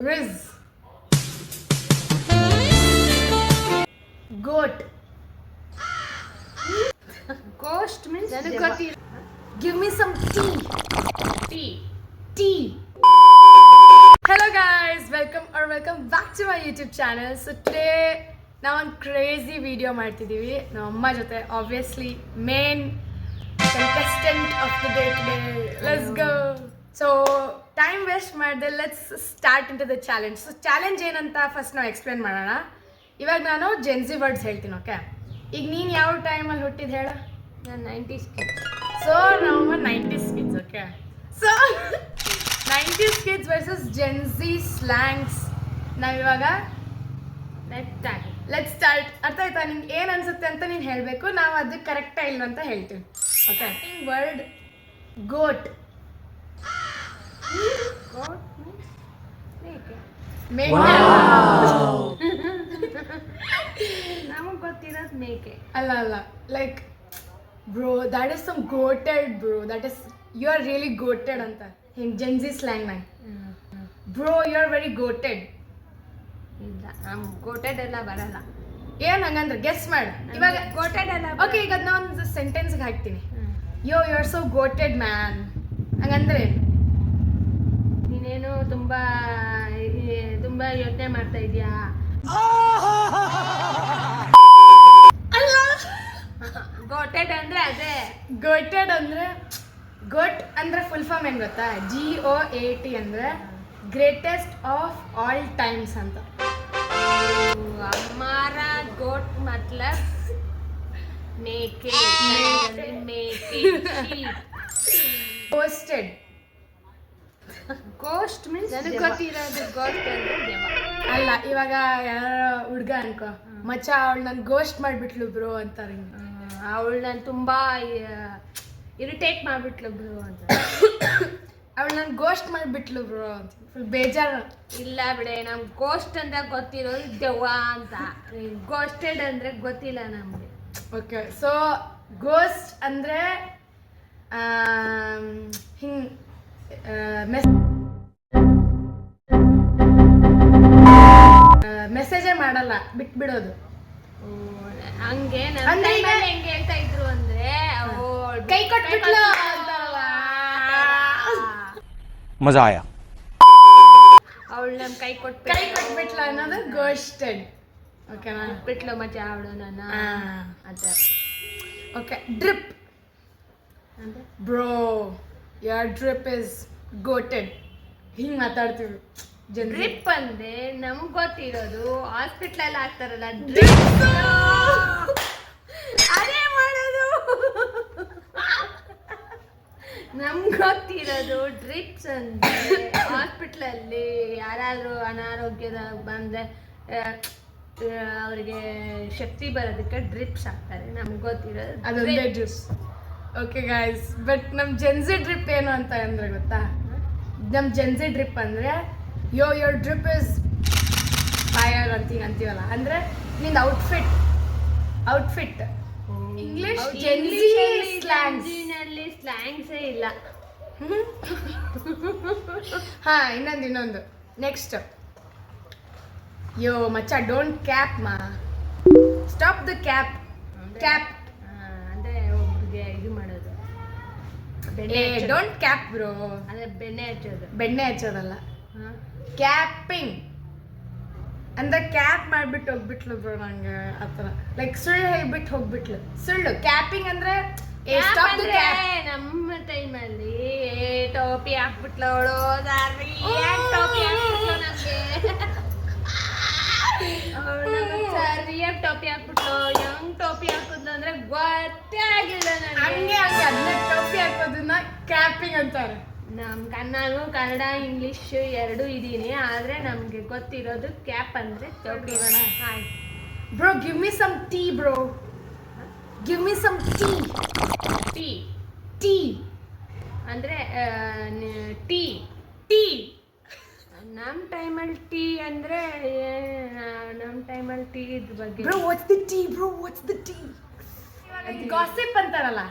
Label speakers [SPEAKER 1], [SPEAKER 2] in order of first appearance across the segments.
[SPEAKER 1] Riz. Goat.
[SPEAKER 2] Ghost means
[SPEAKER 1] Give me some tea.
[SPEAKER 2] tea.
[SPEAKER 1] Tea. Hello guys, welcome back to my YouTube channel. So today ನಾವು ಒಂದು crazy video ಮಾಡ್ತಿದ್ದೀವಿ ನಮ್ಮ ಅಮ್ಮ ಜೊತೆ obviously main contestant of the day today. Let's go. So time waste ಮಾಡಿದೆ, let's start into the challenge. So challenge ಏನಂತ first ನಾವು explain ಮಾಡೋಣ. ಇವಾಗ ನಾನು ಜೆನ್ಸಿ ವರ್ಡ್ಸ್ ಹೇಳ್ತೀನಿ, ಓಕೆ? ಈಗ ನೀನು ಯಾವ ಟೈಮಲ್ಲಿ ಹುಟ್ಟಿದ್ದು ಹೇಳ?
[SPEAKER 2] ನಾನು 90s kid.
[SPEAKER 1] ಸೊ ನಮ್ಮ 90s kids, okay? So 90s kids versus gen z slangs. ನಾವಿವಾಗ ಲೆಟ್ಸ್ ಸ್ಟಾರ್ಟ್. ಅರ್ಥ ಆಯ್ತಾ? ನಿಂಗೆ ಏನು ಅನ್ಸುತ್ತೆ ಅಂತ ನೀನು ಹೇಳಬೇಕು, ನಾವು ಅದಕ್ಕೆ ಕರೆಕ್ಟಾ ಇಲ್ಲ ಅಂತ ಹೇಳ್ತೀವಿ, okay? Word goat.
[SPEAKER 2] Goat means ಮೇಕೆ.
[SPEAKER 1] ಮೇಕೆ
[SPEAKER 2] ನಮಗೆ ಗೊತ್ತಿರೋದು ಮೇಕೆ.
[SPEAKER 1] ಅಲ್ಲ like bro, that is some goated bro, that is you are really goated ಅಂತ ಹಿಂಗೆ ಜೆನ್ಸಿ ಸ್ಲ್ಯಾಂಗ್ನಾಗ. Bro you are very goated.
[SPEAKER 2] ಇಲ್ಲ, ನಮ್ಗೆ ಗೋಟೆಡ್ ಎಲ್ಲ ಬರಲ್ಲ.
[SPEAKER 1] ಏನು ಹಂಗಂದ್ರೆ ಗೆಸ್ ಮಾಡು ಇವಾಗ.
[SPEAKER 2] ಗೋಟೆಡ್ ಎಲ್ಲ
[SPEAKER 1] ಓಕೆ, ಈಗ ಅದನ್ನ ಒಂದು ಸೆಂಟೆನ್ಸ್ಗೆ ಹಾಕ್ತೀನಿ. ಯು ಆರ್ ಸೋ ಗೋಟೆಡ್ ಮ್ಯಾನ್ ಹಂಗಂದ್ರೆ
[SPEAKER 2] ನೀನೇನು ತುಂಬಾ ಯೋಚನೆ ಮಾಡ್ತಾ ಇದೀಯಾ?
[SPEAKER 1] ಅಲ್ಲ,
[SPEAKER 2] ಗೋಟೆಡ್ ಅಂದ್ರೆ ಅದೇ.
[SPEAKER 1] ಗೋಟೆಡ್ ಅಂದ್ರೆ ಗೋಟ್ ಅಂದ್ರೆ ಫುಲ್ ಫಾರ್ಮ್ ಏನು ಗೊತ್ತಾ? GOAT ಅಂದ್ರೆ ಗ್ರೇಟೆಸ್ಟ್ ಆಫ್ ಆಲ್ ಟೈಮ್ಸ್ ಅಂತ.
[SPEAKER 2] हमारा गोट मतलब ಮೇಕೆ. ಮೇಕೆ.
[SPEAKER 1] ಗೋಸ್ಟೆಡ್.
[SPEAKER 2] ಗೋಸ್ಟ್ ಮೀನ್ಸ್ ನನಗೆ ಗೊತ್ತಿರೋದು ಗೋಸ್ಟ್ ಅಂದ್ರೆ ದೆವ್ವ.
[SPEAKER 1] ಅಲ್ಲ, ಇವಾಗ ಯಾರೋ ಹುಡ್ಗ ಅನ್ಕೋ, ಮಚ್ಚ ಅವಳು ನನ್ ಗೋಸ್ಟ್ ಮಾಡ್ಬಿಟ್ಲು ಬ್ರೋ ಅಂತಾರೆ.
[SPEAKER 2] ಅವಳು ನಾನು ತುಂಬಾ ಇರಿಟೇಟ್ ಮಾಡ್ಬಿಟ್ಲು ಬ್ರೋ ಅಂತ.
[SPEAKER 1] ಅವಳು ನನ್ ಗೋಸ್ಟ್ ಮಾಡ್ಬಿಟ್ಲು ಬ್ರೋ ಅಂತ ಫುಲ್ ಬೇಜಾರು.
[SPEAKER 2] ಇಲ್ಲ ಬಿಡೆ, ನಮ್ಗೆ ಗೋಸ್ಟ್ ಅಂತ ಗೊತ್ತಿರೋದು ದೆವ್ವ ಅಂತ. ಗೋಸ್ಟೆಡ್ ಅಂದ್ರೆ ಗೊತ್ತಿಲ್ಲ ನಮ್ಗೆ.
[SPEAKER 1] ಓಕೆ, ಸೊ ಗೋಸ್ಟ್ ಅಂದ್ರೆ ಹಿಂಗ್ ಮೆಸೇಜೇ ಮಾಡಲ್ಲ, ಬಿಟ್ಬಿಡೋದು.
[SPEAKER 2] ಹಂಗೆ
[SPEAKER 1] ಅಂದ್ರೆ ಈಗ
[SPEAKER 2] ಹೆಂಗೆ ಹೇಳ್ತಾ ಇದ್ರು ಅಂದ್ರೆ
[SPEAKER 1] ಕೈ ಕೊಟ್ಬಿಟ್ಲು ಅಂತಾರಲ್ಲ.
[SPEAKER 3] मजा आया.
[SPEAKER 2] ಅವಳು ನಮ್ ಕೈ
[SPEAKER 1] ಕೈ ಕೊಟ್ಬಿಟ್ಲು ಅನ್ನೋದು ಗೋಸ್ಟೆಡ್, ಓಕೆನಾ?
[SPEAKER 2] ಬಿಟ್ಲು ಮಚ್ಚ ಅವಳು ನನ್ನ ಅಂತ.
[SPEAKER 1] Okay, drip. Bro your drip is goated. ಹಿಂಗ್ ಮಾತಾಡ್ತೀವಿ.
[SPEAKER 2] ಡ್ರಿಪ್ ಅಂದ್ರೆ ನಮ್ಗೆ ಗೊತ್ತಿರೋದು ಹಾಸ್ಪಿಟಲ್ ಹಾಕ್ತಾರಲ್ಲ ಡ್ರಿಪ್. ಅದೇ ಮಾಡೋದು. ನಮ್ಗೆ ಗೊತ್ತಿರೋದು ಡ್ರಿಪ್ಸ್ ಅಂದ್ರೆ ಹಾಸ್ಪಿಟಲ್ ಅಲ್ಲಿ ಯಾರಾದ್ರೂ ಅನಾರೋಗ್ಯದ ಬಂದ್ರೆ ಅವರಿಗೆ ಶಕ್ತಿ ಬರೋದಕ್ಕೆ ಡ್ರಿಪ್ಸ್ ಹಾಕ್ತಾರೆ. ನಮ್ಗೆ ಗೊತ್ತಿರೋದು
[SPEAKER 1] ಅದೊಂದೇ ಡ್ರಿಪ್ಸ್. ಓಕೆ ಗೈಸ್, ಬಟ್ ನಮ್ಮ ಜೆನ್ಸಿ ಡ್ರಿಪ್ ಏನು ಅಂತ ಅಂದ್ರೆ ಗೊತ್ತಾ? ನಮ್ಮ ಜೆನ್ಸಿ ಡ್ರಿಪ್ ಅಂದ್ರೆ ಯೋರ್ ಡ್ರಿಪ್ ಇಸ್ ಫೈರ್ ಅಂತೀವಲ್ಲ, ಅಂದ್ರೆ ನಿಂದು ಔಟ್ಫಿಟ್. ಇಂಗ್ಲಿಷ್ ಜೆನ್ಸಿ
[SPEAKER 2] ಸ್ಲ್ಯಾಂಗ್ಸ್ನಲ್ಲಿ ಸ್ಲ್ಯಾಂಗ್ಸೇ ಇಲ್ಲ.
[SPEAKER 1] ಹಾ, ಇನ್ನೊಂದು ನೆಕ್ಸ್ಟ್. ಯೋ ಮಚ್ಚ, ಡೋಂಟ್ ಕ್ಯಾಪ್ ಮಾ, ಸ್ಟಾಪ್ ದ ಕ್ಯಾಪ್. ಕ್ಯಾಪ್
[SPEAKER 2] ಅಂದ್ರೆ ಒಬ್ರಿಗೆ ಇದು ಮಾಡೋದು.
[SPEAKER 1] ಡೋಂಟ್ ಕ್ಯಾಪ್ ಬ್ರೋ,
[SPEAKER 2] ಅಂದ್ರೆ
[SPEAKER 1] ಬೆಣ್ಣೆ ಹಚ್ಚೋದಲ್ಲ. ಕ್ಯಾಪಿಂಗ್ ಅಂದ್ರೆ ಕ್ಯಾಪ್ ಮಾಡ್ಬಿಟ್ಟು ಹೋಗ್ಬಿಟ್ಲು ಬ್ರೋ, ನಂಗೆ ಆ ಥರ ಲೈಕ್ ಸುಳ್ಳು ಹೇಳ್ಬಿಟ್ಟು ಹೋಗ್ಬಿಟ್ಲು. ಸುಳ್ಳು. ಕ್ಯಾಪಿಂಗ್ ಅಂದ್ರೆ
[SPEAKER 2] ನಮ್ಮ ಟೈಮಲ್ಲಿ ಟೋಪಿ ಹಾಕ್ಬಿಟ್ಲು ಅವಳು. ಟೋಪಿ ಹಾಕ್ಬಿಟ್ಲು ನಮ್ಗೆ. ಸರಿಯಾಗಿ ಟೋಪಿ ಹಾಕ್ಬಿಟ್ಲು. ಹೆಂಗ್ ಟೋಪಿ ಹಾಕುದು ಅಂದ್ರೆ ಗೊತ್ತೇ ಆಗಿಲ್ಲ ನನಗೆ.
[SPEAKER 1] ಹಂಗೆ ಅದನ್ನ ಟೋಪಿ ಹಾಕೋದನ್ನ ಕ್ಯಾಪಿಂಗ್ ಅಂತಾರೆ.
[SPEAKER 2] ನಾನು ಕನ್ನಡ ಇಂಗ್ಲಿಷ್ ಎರಡೂ ಇದೀನಿ, ಆದ್ರೆ ನಮ್ಗೆ ಗೊತ್ತಿರೋದು ಕ್ಯಾಪ್ ಅಂದ್ರೆ ಟೋಪಿ.
[SPEAKER 1] Bro give me some tea bro, give me some tea. Tea
[SPEAKER 2] ಅಂದ್ರೆ
[SPEAKER 1] ಟೀ.
[SPEAKER 2] ನಮ್ಮ ಟೈಮಲ್ಲಿ ಟೀ ಅಂದ್ರೆ ನಮ್ಮ ಟೈಮಲ್ಲಿ ಟೀ ಇದ್ರ ಬಗ್ಗೆ.
[SPEAKER 1] Bro what's the tea bro, what's the tea? Gossip ಅಂತಾರಲ್ಲ,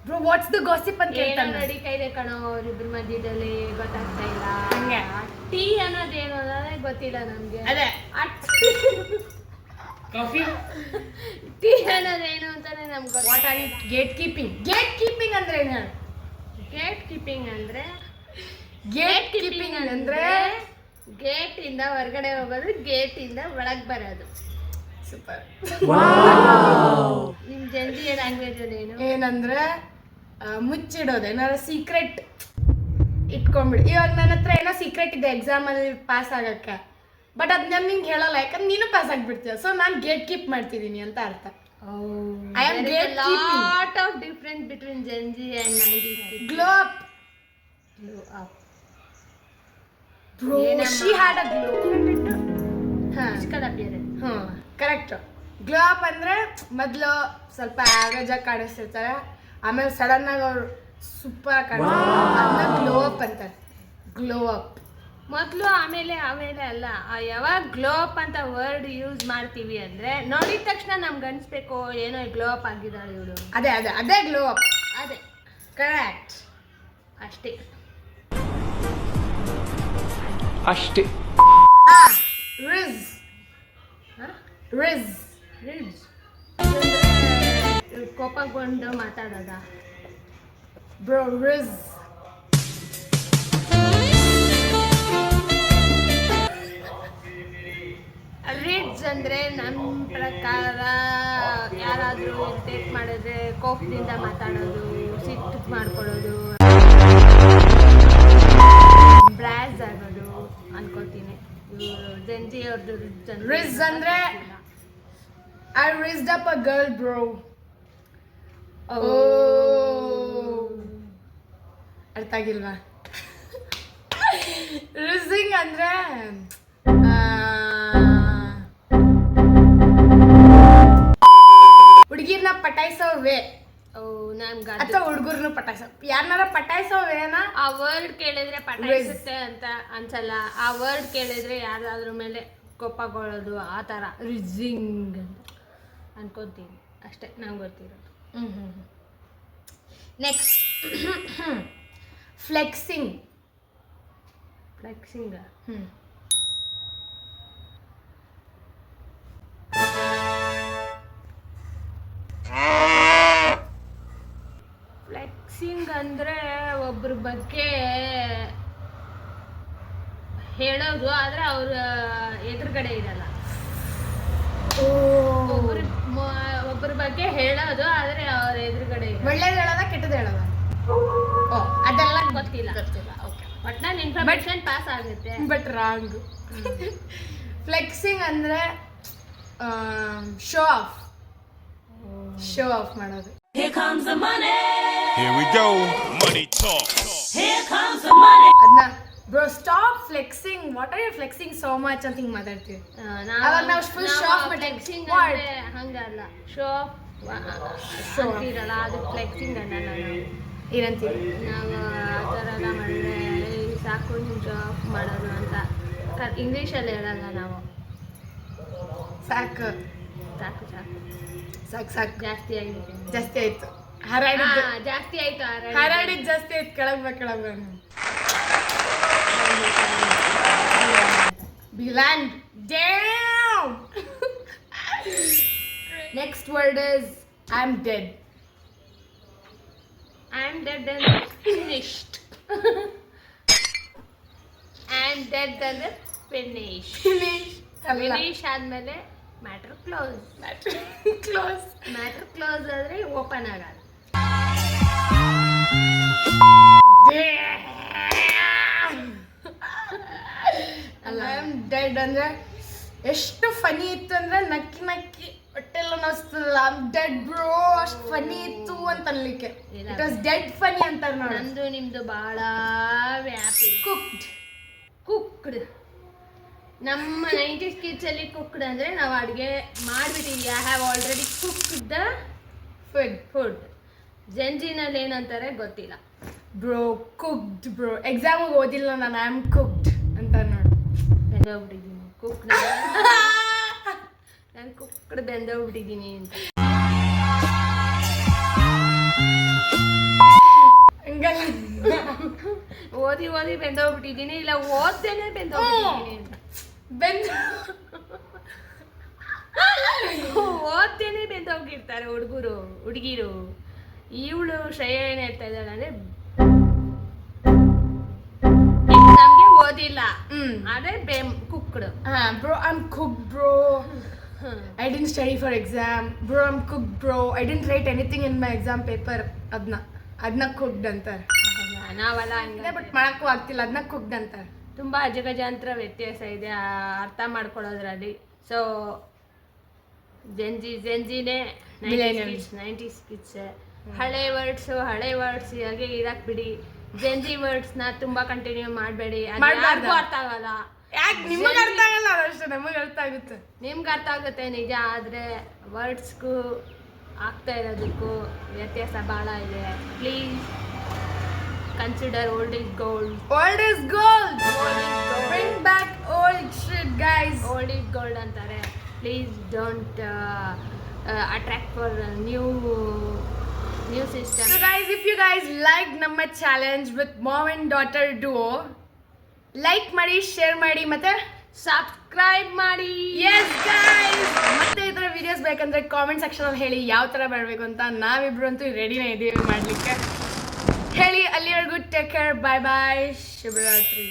[SPEAKER 1] ಬ್ರೋ ವಾಟ್ಸ್ ದ ಗಾಸಿಪ್ ಅಂತ
[SPEAKER 2] ಏನೋ
[SPEAKER 1] ಕೇಳ್ತಾನೆ.
[SPEAKER 2] ನಡೀತಾ ಇದೆ ಕಣೋ ಅವ್ರಿಬ್ರ ಮಧ್ಯದಲ್ಲಿ ಗೊತ್ತಾಗ್ತಾ ಇಲ್ಲ.
[SPEAKER 1] ಹಂಗೆ.
[SPEAKER 2] ಟೀ ಅನ್ನೋದೇನು ಅನ್ನೋದೇ ಗೊತ್ತಿಲ್ಲ ನಮ್ಗೆ.
[SPEAKER 1] ಅದೇ
[SPEAKER 3] ಕಾಫಿ
[SPEAKER 2] ಟೀ ಅನ್ನೋದೇನು ಅಂತಾನೆ ನಮ್ಗೆ
[SPEAKER 1] what are it? Gate keeping ಅಂದ್ರೆ ಏನು?
[SPEAKER 2] ಗೇಟ್ ಕೀಪಿಂಗ್
[SPEAKER 1] ಅಂದ್ರೆ
[SPEAKER 2] ಗೇಟ್ ಇಂದ ಹೊರಗಡೆ ಹೋಗೋದು, ಗೇಟ್ ಇಂದ ಒಳಗ್ ಬರೋದು.
[SPEAKER 1] ಸೂಪರ್.
[SPEAKER 2] ನಿಮ್ ಜಲ್ದಿ ಲ್ಯಾಂಗ್ವೇಜ್ ಅಲ್ಲಿ ಏನು?
[SPEAKER 1] ಏನಂದ್ರೆ ಮುಚ್ಚಿಡೋದು, ಏನಾದ್ರು ಸೀಕ್ರೆಟ್ ಇಟ್ಕೊಂಡ್ಬಿಡಿ. ಇವಾಗ ನನ್ನ ಹತ್ರ ಏನೋ ಸೀಕ್ರೆಟ್ ಇದೆ ಎಕ್ಸಾಮ್ ಅಲ್ಲಿ ಪಾಸ್ ಆಗಕ್ಕೆ, ಬಟ್ ಅದ್ ನಾನು ನಿಂಗೆ ಹೇಳಲ್ಲ, ಯಾಕಂದ್ರೆ ನೀನು ಪಾಸ್ ಆಗ್ಬಿಡ್ತೀಯ. ಸೊ ನಾನು ಗೇಟ್ ಕೀಪ್ ಮಾಡ್ತಿದ್ದೀನಿ ಅಂತ ಅರ್ಥ. I am gatekeeping.
[SPEAKER 2] Lot of difference between Gen Z and 90s kids.
[SPEAKER 1] Glow up. Bro, she had a glow.
[SPEAKER 2] Physical appearance.
[SPEAKER 1] Correct. Glow up ಅಂದ್ರೆ ಮೊದಲು ಸ್ವಲ್ಪ ಆವ್ರೇಜ್ ಆಗಿ ಕಾಣಿಸ್ತಿರ್ತಾರೆ, ಆಮೇಲೆ ಸಡನ್ ಆಗಿ ಅವ್ರು ಸೂಪರ್ ಆಗಿ ಕಾಣಿಸ್ತಾರೆ, ಅದನ್ನ ಗ್ಲೋ ಅಪ್ ಅಂತಾರೆ. ಗ್ಲೋ ಅಪ್
[SPEAKER 2] ಮೊದಲು ಆಮೇಲೆ ಅಲ್ಲ, ಯಾವಾಗ ಗ್ಲೋ ಅಪ್ ಅಂತ ವರ್ಡ್ ಯೂಸ್ ಮಾಡ್ತೀವಿ ಅಂದ್ರೆ ನೋಡಿದ ತಕ್ಷಣ ನಮ್ಗೆ ಅನ್ಸ್ಬೇಕು ಏನೋ ಗ್ಲೋ ಅಪ್ ಆಗಿದ್ದಾಳೆ ಇವಳು.
[SPEAKER 1] ಅದೇ ಗ್ಲೋ ಅಪ್.
[SPEAKER 2] ಅದೇ
[SPEAKER 1] ಕರೆಕ್ಟ್.
[SPEAKER 2] ಅಷ್ಟೇ. ರಿಜ್ ಕೋಪಗೊಂಡು ಮಾತಾಡೋದ
[SPEAKER 1] ಬ್ರೋ. ರಿಜ್
[SPEAKER 2] ರಿಡ್ಜ್ ಅಂದ್ರೆ ನಮ್ಮ ಪ್ರಕಾರ ಯಾರಾದ್ರೂ ಇರಿಟೇಟ್ ಮಾಡಿದ್ರೆ ಕೋಪದಿಂದ ಮಾತಾಡೋದು, ಸಿಟ್ಟು ಮಾಡ್ಕೊಳ್ಳೋದು, ಬ್ರಾಸ್ ಆಗೋದು ಅನ್ಕೋತೀನಿ. ಇವರು ಜೆನ್ಜಿ ಅವ್ರದ್ದು
[SPEAKER 1] ರಿಜ್ ಅಂದ್ರೆ I raised up a girl, bro. ಅರ್ಥ ಆಗಿಲ್ವಾ? ರಿಸಿಂಗ್ ಅಂದ್ರೆ ಹುಡುಗಿರ್ನ ಪಟಾಯಿಸೋ ವೇ, ಅಥವಾ ಹುಡುಗರ್ನ ಪಟಾಯಿಸೋ, ಯಾರನ್ನಾರ ಪಟಾಯಿಸೋ ವೇನ.
[SPEAKER 2] ಆ ವರ್ಡ್ ಕೇಳಿದ್ರೆ ಪಟಾಯಿಸುತ್ತೆ ಅಂತ ಅನ್ಸಲ್ಲ, ಆ ವರ್ಡ್ ಕೇಳಿದ್ರೆ ಯಾರಾದ್ರ ಮೇಲೆ ಕೋಪಗೊಳ್ಳೋದು, ಆ ಥರ ರಿಜಿಂಗ್ ಅಂತ ಅನ್ಕೋತೀನಿ. ಅಷ್ಟೇ ನಂಗೆ ಗೊತ್ತಿರೋದು.
[SPEAKER 1] Next flexing.
[SPEAKER 2] ಫ್ಲೆಕ್ಸಿಂಗ್ ಅಂದ್ರೆ ಒಬ್ರ ಬಗ್ಗೆ ಹೇಳೋದು, ಆದ್ರೆ ಅವ್ರ ಎದುರುಗಡೆ ಇರಲ್ಲ. ಒಬ್ಬರ ಬಗ್ಗೆ ಹೇಳೋದು, ಆದ್ರೆ ಅವ್ರ ಎದುರುಗಡೆ ಇರಲ್ಲ.
[SPEAKER 1] ಒಳ್ಳೇದು ಹೇಳೋದ ಕೆಟ್ಟದ್ದು ಹೇಳೋದ?
[SPEAKER 2] ಅದೆಲ್ಲ ಗೊತ್ತಿಲ್ಲ. ಒಟ್ನಲ್ಲಿ ಇನ್ಫಾರ್ಮೇಶನ್ ಪಾಸ್ ಆಗುತ್ತೆ,
[SPEAKER 1] ಬಟ್ ರಾಂಗ್. ಫ್ಲೆಕ್ಸಿಂಗ್ ಅಂದ್ರೆ ಶೋ ಆಫ್ ಮಾಡೋದು.
[SPEAKER 4] Here comes the money.
[SPEAKER 5] Here we go. Money talk.
[SPEAKER 4] Here comes the money.
[SPEAKER 1] ಅದನ್ನ bro stop flexing, what are you flexing so much ಅಂತ ಹಿಂಗೆ ಮಾತಾಡ್ತೀವಿ. ಅವಾಗ ನಾವು ಫುಲ್ ಶೋ ಆಫ್
[SPEAKER 2] ಫ್ಲೆಕ್ಸಿಂಗ್ ಅಂದ್ರೆ ಹಂಗಲ್ಲ, ಶೋ ಅಂತಿರಲ್ಲ, ಅದು ಫ್ಲೆಕ್ಸಿಂಗ್ ಅನ್ನಲ್ಲ. ನಾವು
[SPEAKER 1] ಏನಂತೀವಿ?
[SPEAKER 2] ನಾವು ಆ ಥರ ಎಲ್ಲ ಮಾಡಿದ್ರೆ ಸಾಕು ನೀವು ಶೋ ಆಫ್ ಮಾಡೋದು ಅಂತ ಇಂಗ್ಲೀಷಲ್ಲಿ ಹೇಳಲ್ಲ ನಾವು.
[SPEAKER 1] ಸಾಕು
[SPEAKER 2] ಸಾಕು ಸಾಕು
[SPEAKER 1] ಸಾಕು ಸಾಕು
[SPEAKER 2] ಜಾಸ್ತಿ ಆಗಿದೆ,
[SPEAKER 1] ಜಾಸ್ತಿ ಆಯ್ತು, ಹರಾಡಿದ್ದು
[SPEAKER 2] ಜಾಸ್ತಿ ಆಯ್ತು,
[SPEAKER 1] ಹರಾಡಿದ್ದು ಜಾಸ್ತಿ ಆಯ್ತು, ಕೆಳಗ್ Beland. Damn. Next word is I'm dead.
[SPEAKER 2] I'm dead and finished. I'm dead ಅಂದ್ರೆ finish. Finish ಆದ್ಮೇಲೆ ಮ್ಯಾಟರ್ ಕ್ಲೋಸ್. ಮ್ಯಾಟರ್ ಕ್ಲೋಸ್ ಆದ್ರೆ ಓಪನ್ ಆಗಲ್ಲ.
[SPEAKER 1] I'm dead ಅಂದ್ರೆ ಎಷ್ಟು ಫನಿ ಇತ್ತು ಅಂದ್ರೆ ನಕ್ಕಿ ಹೊಟ್ಟೆಲ್ಲ ನೋಸ್ತದಲ್ಲ. I'm dead bro, ಅಷ್ಟು ಫನಿ ಇತ್ತು ಅಂತ ಅನ್ಲಿಕ್ಕೆ. It was dead funny ಅಂತಾರೆ ನೋಡಿ.
[SPEAKER 2] ನಂದು ನಿಮ್ದು ಬಹಳ ವ್ಯಾಪಿ. ಕುಕ್ಡ್ ನಮ್ಮ 90s ಕಿಡ್ಸ್ ಅಲ್ಲಿ ಕುಕ್ಡ್ ಅಂದ್ರೆ ನಾವು ಅಡುಗೆ ಮಾಡ್ಬಿಟ್ಟಿದ್ವಿ. I have already cooked the food. ಜೆನ್ಜಿನಲ್ಲಿ ಏನಂತಾರೆ ಗೊತ್ತಿಲ್ಲ.
[SPEAKER 1] ಬ್ರೋ ಕುಕ್ಡ್ ಬ್ರೋ, ಎಕ್ಸಾಮಿಗೆ ಓದಿಲ್ಲ ನಾನು, ಐ ಆಮ್ ಕುಕ್ಡ್ ಅಂತ ನೋಡಿ.
[SPEAKER 2] ಬೆಂದೋಗ್ಬಿಟ್ಟಿದ್ದೀನಿ ಕುಕ್ಡ್, ನಾನು ಕುಕ್ಡ್ ಬೆಂದೋಗ್ಬಿಟ್ಟಿದ್ದೀನಿ ಅಂತ. ಓದಿ ಬೆಂದೋಗ್ಬಿಟ್ಟಿದ್ದೀನಿ, ಇಲ್ಲ ಓದ್ದೇನೆ ಬೆಂದೋಗ್ಬಿಟ್ಟಿದ್ದೀನಿ ಅಂತ. ಓದ್ದೇನೆ ಬೆಂದೋಗಿರ್ತಾರೆ ಹುಡುಗಿರು. ಇವಳು ಶ್ರೇಯ ಏನ್ ಹೇಳ್ತಾ ಇದ್ದಾಳೆ ಅಂದ್ರೆ ಎಕ್ಸಾಮ್ಗೆ ಓದಿಲ್ಲ, ಆದ್ರೆ cooked.
[SPEAKER 1] Bro I am cook bro. I didn't study for exam. Bro, I'm cooked, bro. I didn't write anything in my exam paper. ಅದನ್ನ cooked ಅಂತಾರೆ.
[SPEAKER 2] ನಾವಲ್ಲ
[SPEAKER 1] ಬಟ್ ಮಾಡಕ್ಕೂ ಆಗ್ತಿಲ್ಲ, ಅದನ್ನ cooked ಅಂತಾರೆ.
[SPEAKER 2] ತುಂಬಾ ಅಜಗಜಾಂತರ ವ್ಯತ್ಯಾಸ ಇದೆ ಅರ್ಥ ಮಾಡ್ಕೊಳ್ಳೋದ್ರಲ್ಲಿ. ಸೊ ಜೆನ್ಜಿನೇ 90s ಕಿಡ್ಸ್. ಹಳೆ ವರ್ಡ್ಸ್ ಹಾಗೆ ಇರಕ್ ಬಿಡಿ. ಜೆನ್ಜಿ ವರ್ಡ್ಸ್ನ ತುಂಬಾ ಕಂಟಿನ್ಯೂ ಮಾಡಬೇಡಿ, ಯಾರಿಗೂ ಅರ್ಥ ಆಗಲ್ಲ.
[SPEAKER 1] ಯಾಕೆ ನಿಮಗೆ ಅರ್ಥ ಆಗಲ್ಲ? ಅದಷ್ಟೇ ನಮಗೆ ಅರ್ಥ ಆಗುತ್ತೆ.
[SPEAKER 2] ನಿಮ್ಗೆ ಅರ್ಥ ಆಗುತ್ತೆ ನಿಜ, ಆದರೆ ವರ್ಡ್ಸ್ಗೂ ಆಗ್ತಾ ಇರೋದಕ್ಕೂ ವ್ಯತ್ಯಾಸ ಭಾಳ ಇದೆ. Please consider old is gold.
[SPEAKER 1] Old is gold. Bring back old shit, guys.
[SPEAKER 2] Old is gold ಅಂತಾರೆ. Please don't attract for new system.
[SPEAKER 1] So guys, if you guys liked ನಮ್ಮ challenge with mom and daughter duo, like ಮಾಡಿ, share ಮಾಡಿ, ಮತ್ತೆ
[SPEAKER 2] subscribe ಮಾಡಿ.
[SPEAKER 1] yes guys, ಮತ್ತೆ ಈ ಥರ videos ಬೇಕಂದ್ರೆ ಕಾಮೆಂಟ್ ಸೆಕ್ಷನ್ ಅಲ್ಲಿ ಹೇಳಿ ಯಾವ ಥರ ಮಾಡಬೇಕು ಅಂತ. ನಾವಿಬ್ರು ಅಂತೂ ರೆಡಿನೇ ಇದ್ದೀವಿ ಮಾಡಲಿಕ್ಕೆ. ಹೇಳಿ. ಅಲ್ಲಿವರೆಗೂ ಟೇಕ್ ಕೇರ್, ಬಾಯ್ ಬಾಯ್, ಶುಭರಾತ್ರಿ.